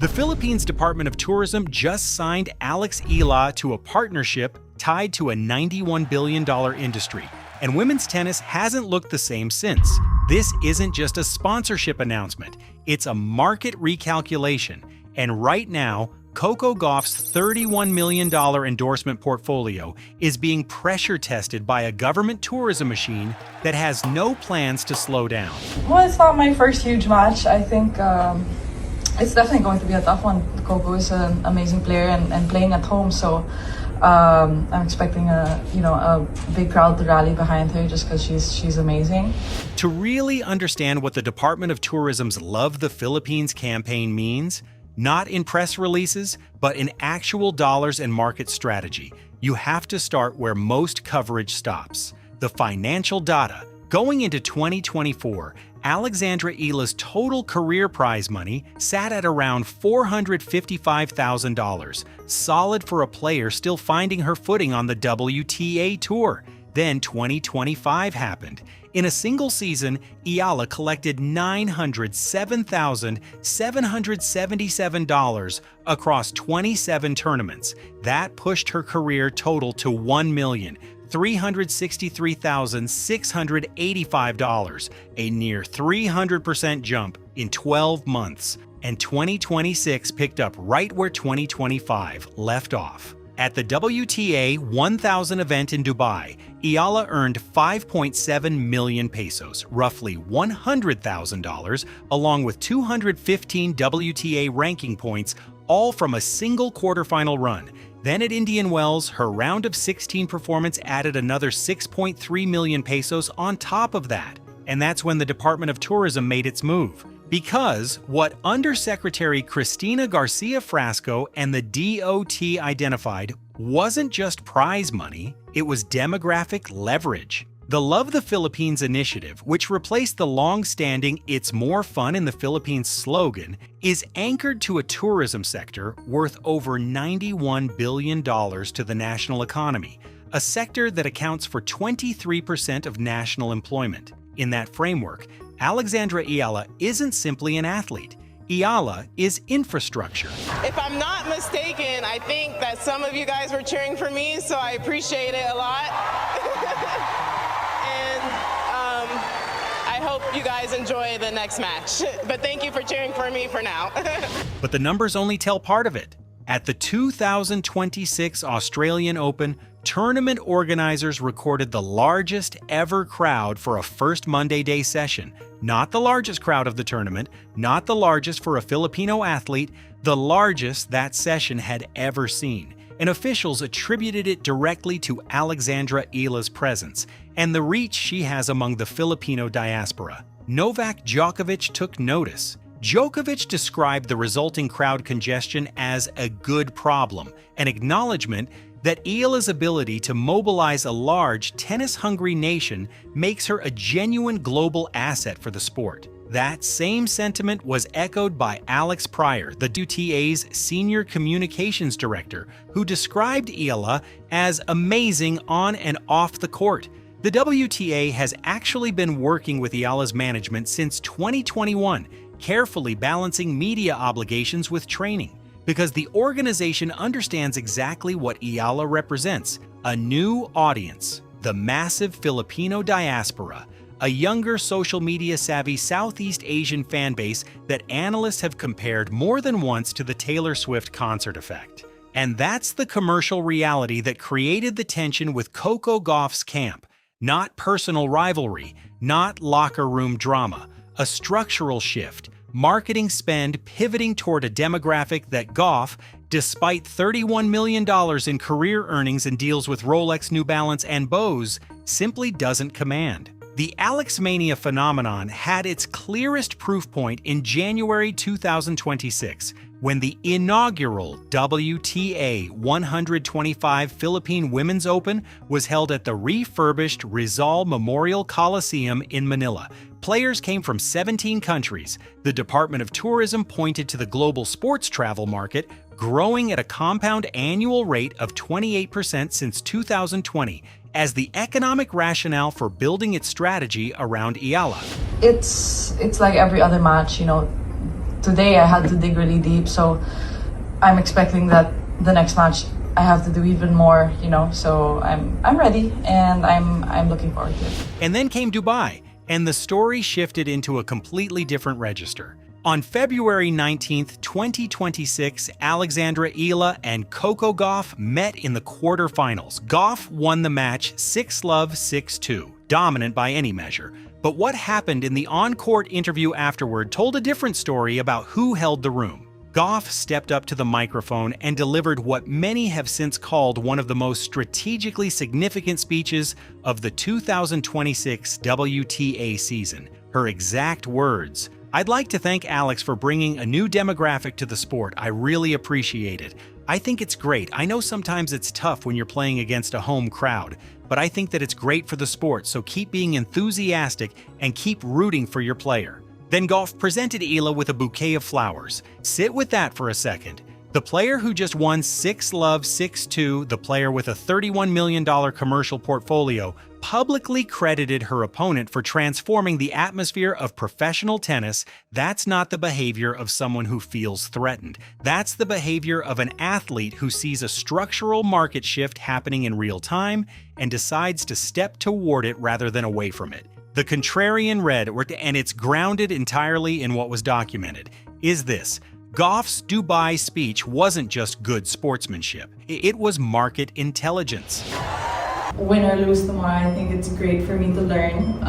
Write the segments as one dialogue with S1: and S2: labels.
S1: The Philippines Department of Tourism just signed Alex Eala to a partnership tied to a $91 billion industry, and women's tennis hasn't looked the same since. This isn't just a sponsorship announcement, it's a market recalculation. And right now, Coco Gauff's $31 million endorsement portfolio is being pressure tested by a government tourism machine that has no plans to slow down.
S2: Well, it's not my first huge match. I think it's definitely going to be a tough one. Coco is an amazing player and playing at home, so I'm expecting a big crowd to rally behind her just because she's amazing.
S1: To really understand what the Department of Tourism's Love the Philippines campaign means, not in press releases, but in actual dollars and market strategy, you have to start where most coverage stops: the financial data. Going into 2024, Alexandra Eala's total career prize money sat at around $455,000, solid for a player still finding her footing on the WTA Tour. Then 2025 happened. In a single season, Eala collected $907,777 across 27 tournaments. That pushed her career total to $1,363,685, a near 300% jump in 12 months. And 2026 picked up right where 2025 left off. At the WTA 1000 event in Dubai, Eala earned 5.7 million pesos, roughly $100,000, along with 215 WTA ranking points, all from a single quarterfinal run. Then at Indian Wells, her round of 16 performance added another 6.3 million pesos on top of that. And that's when the Department of Tourism made its move. Because what Undersecretary Cristina Garcia Frasco and the DOT identified wasn't just prize money, it was demographic leverage. The Love the Philippines initiative, which replaced the long-standing "It's More Fun in the Philippines" slogan, is anchored to a tourism sector worth over $91 billion to the national economy, a sector that accounts for 23% of national employment. In that framework, Alexandra Eala isn't simply an athlete. Eala is infrastructure.
S3: If I'm not mistaken, I think that some of you guys were cheering for me, so I appreciate it a lot. And I hope you guys enjoy the next match. But thank you for cheering for me for now.
S1: But the numbers only tell part of it. At the 2026 Australian Open, tournament organizers recorded the largest ever crowd for a first Monday day session. Not the largest crowd of the tournament, not the largest for a Filipino athlete, the largest that session had ever seen. And officials attributed it directly to Alexandra Eala's presence and the reach she has among the Filipino diaspora. Novak Djokovic took notice. Djokovic described the resulting crowd congestion as a good problem, an acknowledgement that Eala's ability to mobilize a large, tennis-hungry nation makes her a genuine global asset for the sport. That same sentiment was echoed by Alex Pryor, the WTA's senior communications director, who described Eala as amazing on and off the court. The WTA has actually been working with Eala's management since 2021, carefully balancing media obligations with training, because the organization understands exactly what Eala represents: a new audience, the massive Filipino diaspora, a younger social media-savvy Southeast Asian fan base that analysts have compared more than once to the Taylor Swift concert effect. And that's the commercial reality that created the tension with Coco Gauff's camp. Not personal rivalry, not locker room drama, a structural shift, marketing spend pivoting toward a demographic that Gauff, despite $31 million in career earnings and deals with Rolex, New Balance, and Bose, simply doesn't command. The Alexmania phenomenon had its clearest proof point in January 2026, when the inaugural WTA 125 Philippine Women's Open was held at the refurbished Rizal Memorial Coliseum in Manila. Players came from 17 countries. The Department of Tourism pointed to the global sports travel market growing at a compound annual rate of 28% since 2020 as the economic rationale for building its strategy around Eala.
S2: It's like every other match, today I had to dig really deep. So I'm expecting that the next match I have to do even more, you know. So I'm ready, and I'm looking forward to it.
S1: And then came Dubai, and the story shifted into a completely different register. On February 19th, 2026, Alexandra Eala and Coco Gauff met in the quarterfinals. Gauff won the match 6-love, 6-2, dominant by any measure. But what happened in the on-court interview afterward told a different story about who held the room. Gauff stepped up to the microphone and delivered what many have since called one of the most strategically significant speeches of the 2026 WTA season. Her exact words, "I'd like to thank Alex for bringing a new demographic to the sport. I really appreciate it. I think it's great. I know sometimes it's tough when you're playing against a home crowd, but I think that it's great for the sport, so keep being enthusiastic and keep rooting for your player." Then Gauff presented Eala with a bouquet of flowers. Sit with that for a second. The player who just won 6-love, 6-2, the player with a $31 million commercial portfolio, publicly credited her opponent for transforming the atmosphere of professional tennis. That's not the behavior of someone who feels threatened. That's the behavior of an athlete who sees a structural market shift happening in real time and decides to step toward it rather than away from it. The contrarian read, and it's grounded entirely in what was documented, is this: Gauff's Dubai speech wasn't just good sportsmanship, it was market intelligence.
S2: Win or lose tomorrow, I think it's great for me to learn.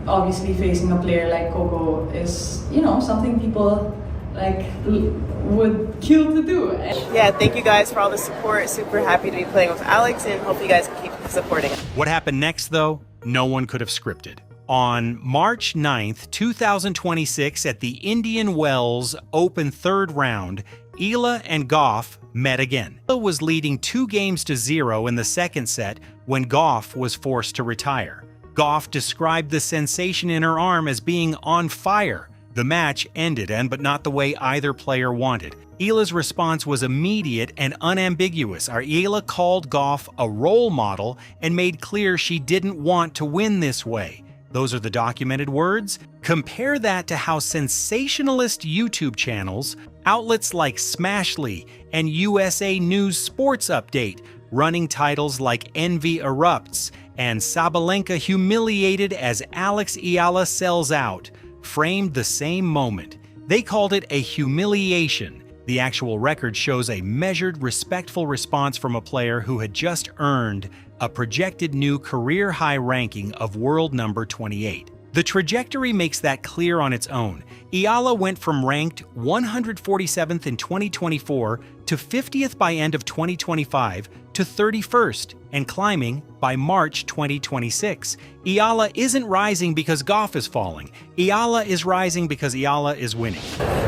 S2: Obviously, facing a player like Coco is, you know, something people like would kill to do.
S3: Yeah, thank you guys for all the support. Super happy to be playing with Alex, and hope you guys can keep supporting us.
S1: What happened next, though, no one could have scripted. On March 9th, 2026, at the Indian Wells Open third round, Eala and Gauff met again. Eala was leading 2-0 in the second set when Gauff was forced to retire. Gauff described the sensation in her arm as being on fire. The match ended, but not the way either player wanted. Eala's response was immediate and unambiguous. Eala called Gauff a role model and made clear she didn't want to win this way. Those are the documented words. Compare that to how sensationalist YouTube channels, outlets like Smashly and USA News Sports Update, running titles like Envy Erupts and Sabalenka humiliated as Alex Eala sells out, framed the same moment. They called it a humiliation. The actual record shows a measured, respectful response from a player who had just earned a projected new career-high ranking of world number 28. The trajectory makes that clear on its own. Eala went from ranked 147th in 2024 to 50th by end of 2025 to 31st and climbing by March 2026. Eala isn't rising because Gauff is falling. Eala is rising because Eala is winning.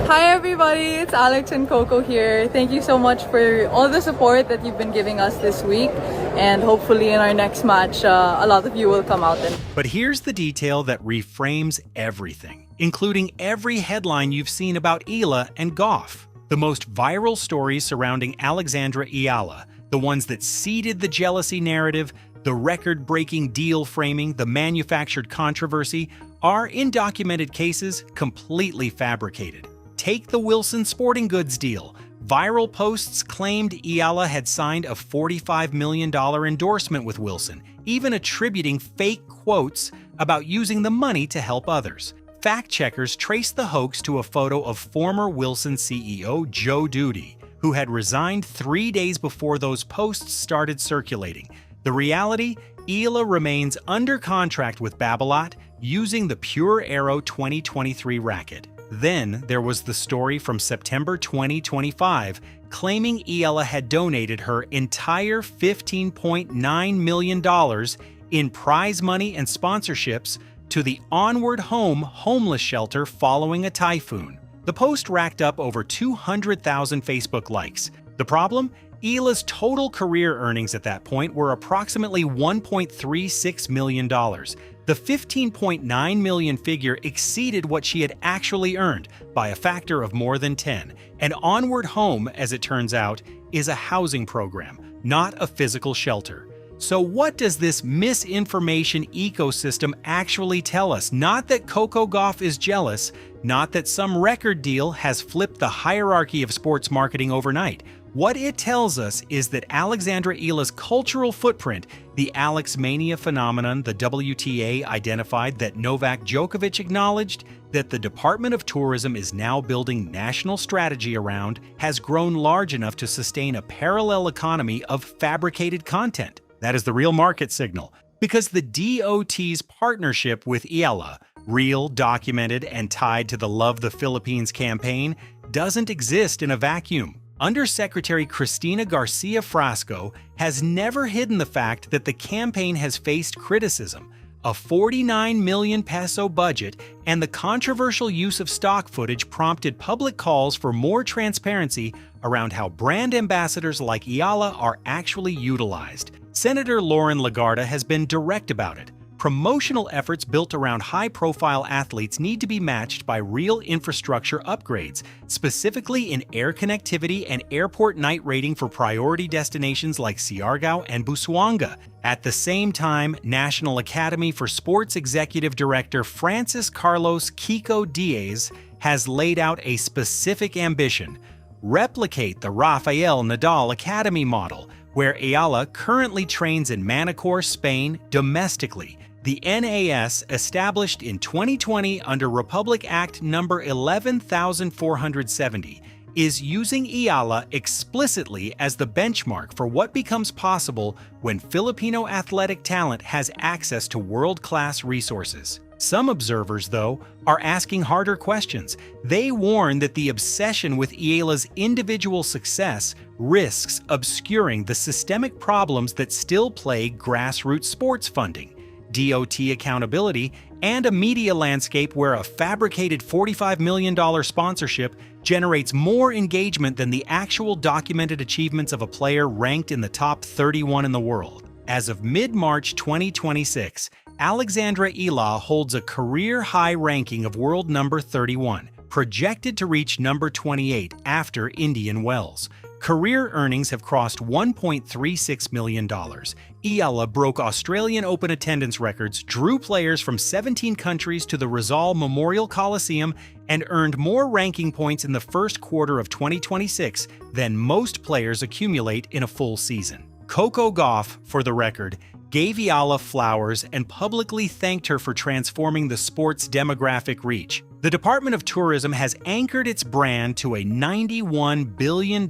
S2: Hi everybody, it's Alex and Coco here. Thank you so much for all the support that you've been giving us this week, and hopefully in our next match, a lot of you will come out.
S1: But here's the detail that reframes everything, including every headline you've seen about Eala and Gauff. The most viral stories surrounding Alexandra Eala, the ones that seeded the jealousy narrative, the record-breaking deal framing, the manufactured controversy, are, in documented cases, completely fabricated. Take the Wilson Sporting Goods deal. Viral posts claimed Eala had signed a $45 million endorsement with Wilson, even attributing fake quotes about using the money to help others. Fact-checkers traced the hoax to a photo of former Wilson CEO Joe Duty, who had resigned 3 days before those posts started circulating. The reality? Eala remains under contract with Babolat using the Pure Aero 2023 racket. Then there was the story from September 2025 claiming Eala had donated her entire $15.9 million in prize money and sponsorships to the Onward Home homeless shelter following a typhoon. The post racked up over 200,000 Facebook likes. The problem? Eala's total career earnings at that point were approximately $1.36 million. The $15.9 million figure exceeded what she had actually earned by a factor of more than 10. And Onward Home, as it turns out, is a housing program, not a physical shelter. So what does this misinformation ecosystem actually tell us? Not that Coco Gauff is jealous, not that some record deal has flipped the hierarchy of sports marketing overnight. What it tells us is that Alexandra Eala's cultural footprint, the Alexmania phenomenon the WTA identified, that Novak Djokovic acknowledged, that the Department of Tourism is now building national strategy around, has grown large enough to sustain a parallel economy of fabricated content. That is the real market signal. Because the DOT's partnership with Eala, real, documented, and tied to the Love the Philippines campaign, doesn't exist in a vacuum. Undersecretary Cristina Garcia Frasco has never hidden the fact that the campaign has faced criticism, a 49 million peso budget, and the controversial use of stock footage prompted public calls for more transparency around how brand ambassadors like Eala are actually utilized. Senator Lauren Legarda has been direct about it. Promotional efforts built around high-profile athletes need to be matched by real infrastructure upgrades, specifically in air connectivity and airport night rating for priority destinations like Siargao and Busuanga. At the same time, National Academy for Sports Executive Director Francis Carlos Kiko Diaz has laid out a specific ambition: replicate the Rafael Nadal Academy model, where Eala currently trains in Manacor, Spain, domestically. The NAS, established in 2020 under Republic Act No. 11,470, is using Eala explicitly as the benchmark for what becomes possible when Filipino athletic talent has access to world-class resources. Some observers, though, are asking harder questions. They warn that the obsession with Eala's individual success risks obscuring the systemic problems that still plague grassroots sports funding, DOT accountability, and a media landscape where a fabricated $45 million sponsorship generates more engagement than the actual documented achievements of a player ranked in the top 31 in the world. As of mid-March 2026, Alexandra Eala holds a career-high ranking of world number 31, projected to reach number 28 after Indian Wells. Career earnings have crossed $1.36 million. Eala broke Australian Open attendance records, drew players from 17 countries to the Rizal Memorial Coliseum, and earned more ranking points in the first quarter of 2026 than most players accumulate in a full season. Coco Gauff, for the record, gave Eala flowers and publicly thanked her for transforming the sport's demographic reach. The Department of Tourism has anchored its brand to a $91 billion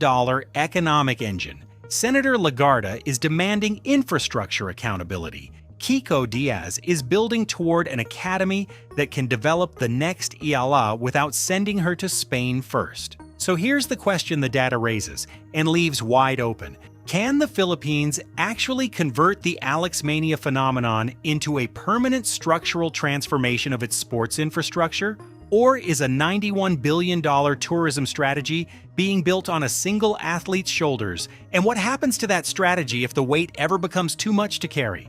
S1: economic engine. Senator Legarda is demanding infrastructure accountability. Kiko Diaz is building toward an academy that can develop the next Eala without sending her to Spain first. So here's the question the data raises and leaves wide open. Can the Philippines actually convert the Alexmania phenomenon into a permanent structural transformation of its sports infrastructure? Or is a $91 billion tourism strategy being built on a single athlete's shoulders? And what happens to that strategy if the weight ever becomes too much to carry?